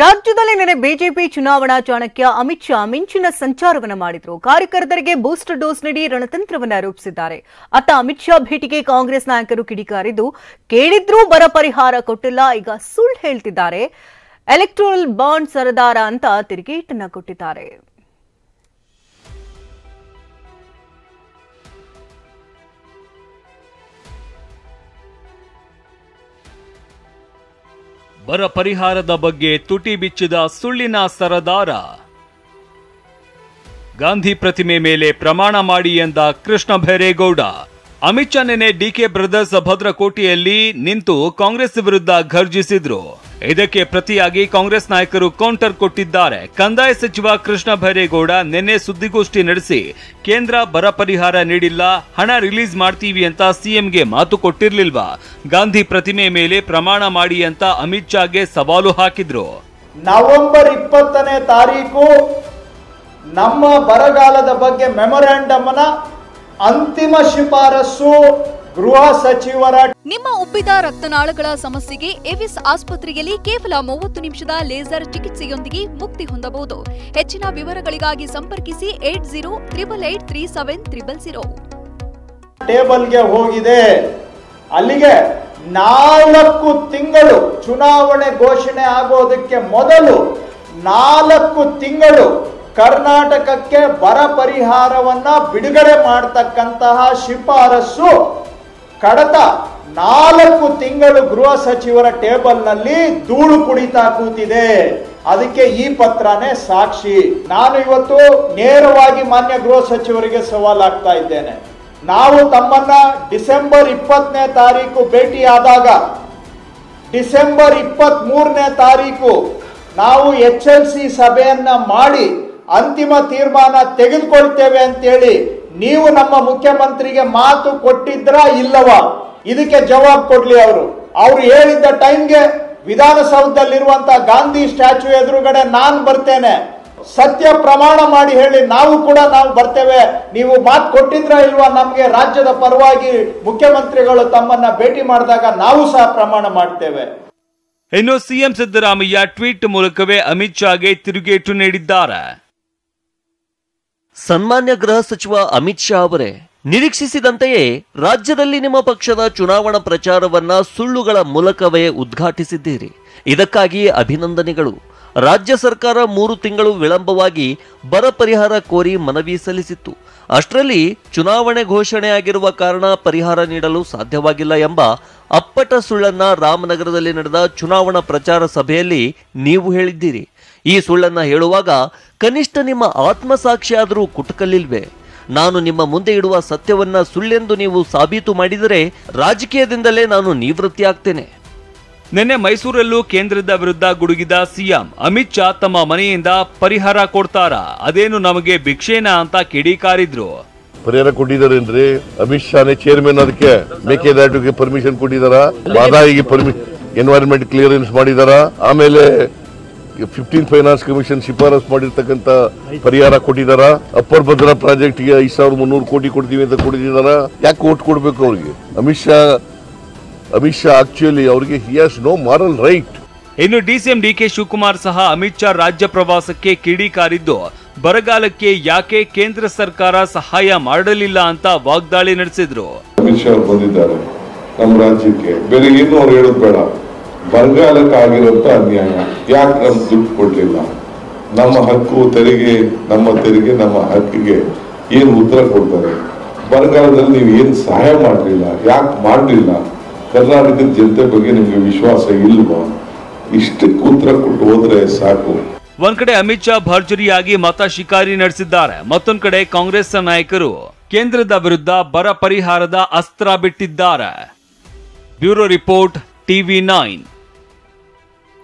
ರಾಜ್ಯದಲ್ಲಿ ನೆನೆ ಬಿಜೆಪಿ ಚುನಾವಣಾ ಚಾಣಕ್ಯ ಅಮಿತ್ ಶಾ ಮಿಂಚಿನ ಸಂಚಾರವನ್ನ ಮಾಡಿದ್ರು. ಕಾರ್ಯಕರ್ತರಿಗೆ ಬೂಸ್ಟರ್ ಡೋಸ್ ನೀಡಿ ರಣತಂತ್ರವನ್ನ ರೂಪಿಸಿದ್ದಾರೆ. ಅತ್ತ ಅಮಿತ್ ಶಾ ಭೇಟಿಗೆ ಕಾಂಗ್ರೆಸ್ ನಾಯಕರು ಕಿಡಿಕಾರಿದ್ದು, ಕೇಳಿದ್ರೂ ಬರ ಪರಿಹಾರ ಕೊಟ್ಟಿಲ್ಲ, ಈಗ ಸುಳ್ಳು ಹೇಳ್ತಿದ್ದಾರೆ, ಎಲೆಕ್ಟ್ರಲ್ ಬಾಂಡ್ ಸರದಾರ ಅಂತ ತಿರುಗೇಟನ್ನ ಕೊಟ್ಟಿದ್ದಾರೆ. ಬರ ಪರಿಹಾರದ ಬಗ್ಗೆ ತುಟಿ ಬಿಚ್ಚಿದ ಸುಳ್ಳಿನ ಸರದಾರ. ಗಾಂಧಿ ಪ್ರತಿಮೆ ಮೇಲೆ ಪ್ರಮಾಣ ಮಾಡಿ ಎಂದ ಕೃಷ್ಣ ಭೈರೇಗೌಡ. ಅಮಿತ್ ಶಾ ನೆನೆ ಡಿಕೆ ಬ್ರದರ್ಸ್ ಭದ್ರಕೋಟೆಯಲ್ಲಿ ನಿಂತು ಕಾಂಗ್ರೆಸ್ ವಿರುದ್ಧ ಘರ್ಜಿಸಿದ್ರು. ಇದಕ್ಕೆ ಪ್ರತಿಯಾಗಿ ಕಾಂಗ್ರೆಸ್ ನಾಯಕರು ಕೌಂಟರ್ ಕೊಟ್ಟಿದ್ದಾರೆ. ಕಂದಾಯ ಸಚಿವ ಕೃಷ್ಣ ಭೈರೇಗೌಡ ನಿನ್ನೆ ಸುದ್ದಿಗೋಷ್ಠಿ ನಡೆಸಿ ಕೇಂದ್ರ ಬರ ಪರಿಹಾರ ನೀಡಿಲ್ಲ, ಹಣ ರಿಲೀಸ್ ಮಾಡ್ತೀವಿ ಅಂತ ಸಿಎಂಗೆ ಮಾತು ಕೊಟ್ಟಿರ್ಲಿಲ್ವಾ, ಗಾಂಧಿ ಪ್ರತಿಮೆ ಮೇಲೆ ಪ್ರಮಾಣ ಮಾಡಿ ಅಂತ ಅಮಿತ್ ಶಾಗೆ ಸವಾಲು ಹಾಕಿದ್ರು. ನವೆಂಬರ್ 20ನೇ ತಾರೀಕು ನಮ್ಮ ಬರಗಾಲದ ಬಗ್ಗೆ ಮೆಮೊರಾಂಡಮ್ನ ಅಂತಿಮ ಶಿಫಾರಸು ಗೃಹ ಸಚಿವರ. ನಿಮ್ಮ ಉಬ್ಬಿದ ರಕ್ತನಾಳಗಳ ಸಮಸ್ಯೆಗೆ ಎವಿಸ್ ಆಸ್ಪತ್ರೆಯಲ್ಲಿ ಕೇವಲ 30 ನಿಮಿಷದ ಲೇಸರ್ ಚಿಕಿತ್ಸೆಯೊಂದಿಗೆ ಮುಕ್ತಿ ಹೊಂದಬಹುದು. ಹೆಚ್ಚಿನ ವಿವರಗಳಿಗಾಗಿ ಸಂಪರ್ಕಿಸಿ 8088837000. ಟೇಬಲ್ಗೆ ಹೋಗಿದೆ. ಅಲ್ಲಿಗೆ 4 ತಿಂಗಳು ಚುನಾವಣೆ ಘೋಷಣೆ ಆಗೋದಕ್ಕೆ ಮೊದಲು 4 ತಿಂಗಳು ಕರ್ನಾಟಕಕ್ಕೆ ಬರ ಪರಿಹಾರವನ್ನ ಬಿಡುಗಡೆ ಮಾಡತಕ್ಕಂತಹ ಶಿಫಾರಸು ಕಳೆದ 4 ತಿಂಗಳು ಗೃಹ ಸಚಿವರ ಟೇಬಲ್ನಲ್ಲಿ ಧೂಳು ಕುಡಿತಾ ಕೂತಿದೆ. ಅದಕ್ಕೆ ಈ ಪತ್ರನೇ ಸಾಕ್ಷಿ. ನಾನು ಇವತ್ತು ನೇರವಾಗಿ ಮಾನ್ಯ ಗೃಹ ಸಚಿವರಿಗೆ ಸವಾಲಾಗ್ತಾ ಇದ್ದೇನೆ. ನಾವು ತಮ್ಮನ್ನ ಡಿಸೆಂಬರ್ 20ನೇ ತಾರೀಕು ಭೇಟಿಯಾದಾಗ ಡಿಸೆಂಬರ್ 23ನೇ ತಾರೀಕು ನಾವು HLC ಸಭೆಯನ್ನ ಮಾಡಿ ಅಂತಿಮ ತೀರ್ಮಾನ ತೆಗೆದುಕೊಳ್ತೇವೆ ಅಂತೇಳಿ ನೀವು ನಮ್ಮ ಮುಖ್ಯಮಂತ್ರಿಗೆ ಮಾತು ಕೊಟ್ಟಿದ್ರಾ ಇಲ್ಲವಾ? ಇದಕ್ಕೆ ಜವಾಬ್ ಕೊಡ್ಲಿ. ಅವರು ಹೇಳಿದ್ದ ಟೈಮ್ಗೆ ವಿಧಾನಸೌಧದಲ್ಲಿರುವಂತಹ ಗಾಂಧಿ ಸ್ಟ್ಯಾಚ್ಯೂ ಎದುರುಗಡೆ ನಾನು ಬರ್ತೇನೆ, ಸತ್ಯ ಪ್ರಮಾಣ ಮಾಡಿ ಹೇಳಿ, ನಾವು ಬರ್ತೇವೆ, ನೀವು ಮಾತು ಕೊಟ್ಟಿದ್ರಾ ಇಲ್ವಾ ನಮ್ಗೆ, ರಾಜ್ಯದ ಪರವಾಗಿ ಮುಖ್ಯಮಂತ್ರಿಗಳು ತಮ್ಮನ್ನ ಭೇಟಿ ಮಾಡಿದಾಗ ನಾವು ಸಹ ಪ್ರಮಾಣ ಮಾಡ್ತೇವೆ. ಇನ್ನು ಸಿಎಂ ಸಿದ್ದರಾಮಯ್ಯ ಟ್ವೀಟ್ ಮೂಲಕವೇ ಅಮಿತ್ ಶಾಗೆ ತಿರುಗೇಟು ನೀಡಿದ್ದಾರೆ. ಸನ್ಮಾನ್ಯ ಗೃಹ ಸಚಿವ ಅಮಿತ್ ಶಾ ಅವರೇ, ನಿರೀಕ್ಷಿಸಿದಂತೆಯೇ ರಾಜ್ಯದಲ್ಲಿ ನಿಮ್ಮ ಪಕ್ಷದ ಚುನಾವಣಾ ಪ್ರಚಾರವನ್ನ ಸುಳ್ಳುಗಳ ಮೂಲಕವೇ ಉದ್ಘಾಟಿಸಿದ್ದೀರಿ. ಇದಕ್ಕಾಗಿ ಅಭಿನಂದನೆಗಳು. ರಾಜ್ಯ ಸರ್ಕಾರ 3 ತಿಂಗಳು ವಿಳಂಬವಾಗಿ ಬರ ಪರಿಹಾರ ಕೋರಿ ಮನವಿ ಸಲ್ಲಿಸಿತ್ತು. ಅಷ್ಟರಲ್ಲಿ ಚುನಾವಣೆ ಘೋಷಣೆಯಾಗಿರುವ ಕಾರಣ ಪರಿಹಾರ ನೀಡಲು ಸಾಧ್ಯವಾಗಿಲ್ಲ ಎಂಬ ಅಪ್ಪಟ ಸುಳ್ಳನ್ನ ರಾಮನಗರದಲ್ಲಿ ನಡೆದ ಚುನಾವಣಾ ಪ್ರಚಾರ ಸಭೆಯಲ್ಲಿ ನೀವು ಹೇಳಿದ್ದೀರಿ. ಈ ಸುಳ್ಳನ್ನ ಹೇಳುವಾಗ ಕನಿಷ್ಠ ನಿಮ್ಮ ಆತ್ಮಸಾಕ್ಷಿಯಾದರೂ ಕುಟುಕಲಿಲ್ವೇ? ನಾನು ನಿಮ್ಮ ಮುಂದೆ ಇಡುವ ಸತ್ಯವನ್ನ ಸುಳ್ಳೆಂದು ನೀವು ಸಾಬೀತು ಮಾಡಿದರೆ ರಾಜಕೀಯದಿಂದಲೇ ನಾನು ನಿವೃತ್ತಿಯಾಗ್ತೇನೆ. ನಿನ್ನೆ ಮೈಸೂರಲ್ಲೂ ಕೇಂದ್ರದ ವಿರುದ್ಧ ಗುಡುಗಿದ ಸಿಎಂ ಅಮಿತ್ ಶಾ ತಮ್ಮ ಮನೆಯಿಂದ ಪರಿಹಾರ ಕೊಡ್ತಾರಾ, ಅದೇನು ನಮಗೆ ಭಿಕ್ಷೇನಾ ಅಂತ ಕಿಡಿಕಾರಿದ್ರು. ಪರಿಹಾರ ಕೊಟ್ಟಿದ್ದಾರೆ ಅಮಿತ್ ಶಾನೇ ಚೇರ್ಮನ್, ಅದಕ್ಕೆ ಮೇಕೆದಾಟುಗೆ ಪರ್ಮಿಷನ್ ಕೊಟ್ಟಿದಾರ, ಬಾದಾಯಿಗೆ ಎನ್ವೈರನ್ಮೆಂಟ್ ಕ್ಲಿಯರೆನ್ಸ್ ಮಾಡಿದಾರ, ಆಮೇಲೆ 15th ಫೈನಾನ್ಸ್ ಕಮಿಷನ್ ಶಿಫಾರಸ್ ಮಾಡಿರ್ತಕ್ಕಂಥ ಪರಿಹಾರ ಕೊಟ್ಟಿದಾರ, ಅಪ್ಪರ್ ಭದ್ರಾ ಪ್ರಾಜೆಕ್ಟ್ಗೆ 5300 ಕೋಟಿ ಕೊಡ್ತೀವಿ ಅಂತ ಕೊಟ್ಟಿದಾರ. ಯಾಕೆ ಓಟ್ ಕೊಡ್ಬೇಕು ಅವ್ರಿಗೆ? ಅಮಿತ್ ಶಾ ಆಕ್ಚುಲಿ ಅವರಿಗೆ he has no moral right. ಇನ್ನು ಡಿಸಿಎಂ ಡಿಕೆ ಶಿವಕುಮಾರ್ ಸಹ ಅಮಿತ್ ಶಾ ರಾಜ್ಯ ಪ್ರವಾಸಕ್ಕೆ ಕಿಡಿಕಾರಿದ್ದು, ಬರಗಾಲಕ್ಕೆ ಯಾಕೆ ಕೇಂದ್ರ ಸರ್ಕಾರ ಸಹಾಯ ಮಾಡಲಿಲ್ಲ ಅಂತ ವಾಗ್ದಾಳಿ ನಡೆಸಿದ್ರು. ಅಮಿತ್ ಶಾ ಬಂದಿದ್ದಾರೆ ನಮ್ಮ ರಾಜ್ಯಕ್ಕೆ, ಬೇರೆ ಏನು ಅವ್ರು ಹೇಳೋದು ಬೇಡ, ಬರಗಾಲಕ್ಕೆ ಆಗಿರುವಂತ ಅನ್ಯಾಯ ಯಾಕೆ ನಮ್ಗೆ ದುಡ್ಡು ಕೊಡ್ಲಿಲ್ಲ, ನಮ್ಮ ಹಕ್ಕು ತೆರಿಗೆ, ನಮ್ಮ ಹಕ್ಕಿಗೆ ಏನು ಉತ್ತರ ಕೊಡ್ತಾರೆ, ಬರಗಾಲದಲ್ಲಿ ನೀವು ಏನು ಸಹಾಯ ಮಾಡಲಿಲ್ಲ, ಯಾಕೆ ಮಾಡಲಿಲ್ಲ, ಕರ್ನಾಟಕದ ಜನತೆ ಬಗ್ಗೆ ನಿಮ್ಗೆ ವಿಶ್ವಾಸ ಇಲ್ವಾ? ಇಷ್ಟಕ್ಕೆ ಉತ್ತರ ಕೊಟ್ಟು ಹೋದ್ರೆ ಸಾಕು. ಒಂದ್ ಕಡೆ ಅಮಿತ್ ಶಾ ಭರ್ಜರಿಯಾಗಿ ಮತ ಶಿಕಾರಿ ನಡೆಸಿದ್ದಾರೆ, ಮತ್ತೊಂದ್ ಕಡೆ ಕಾಂಗ್ರೆಸ್ ನಾಯಕರು ಕೇಂದ್ರದ ವಿರುದ್ಧ ಬರ ಪರಿಹಾರದ ಅಸ್ತ್ರ ಬಿಟ್ಟಿದ್ದಾರೆ. Bureau report, TV9.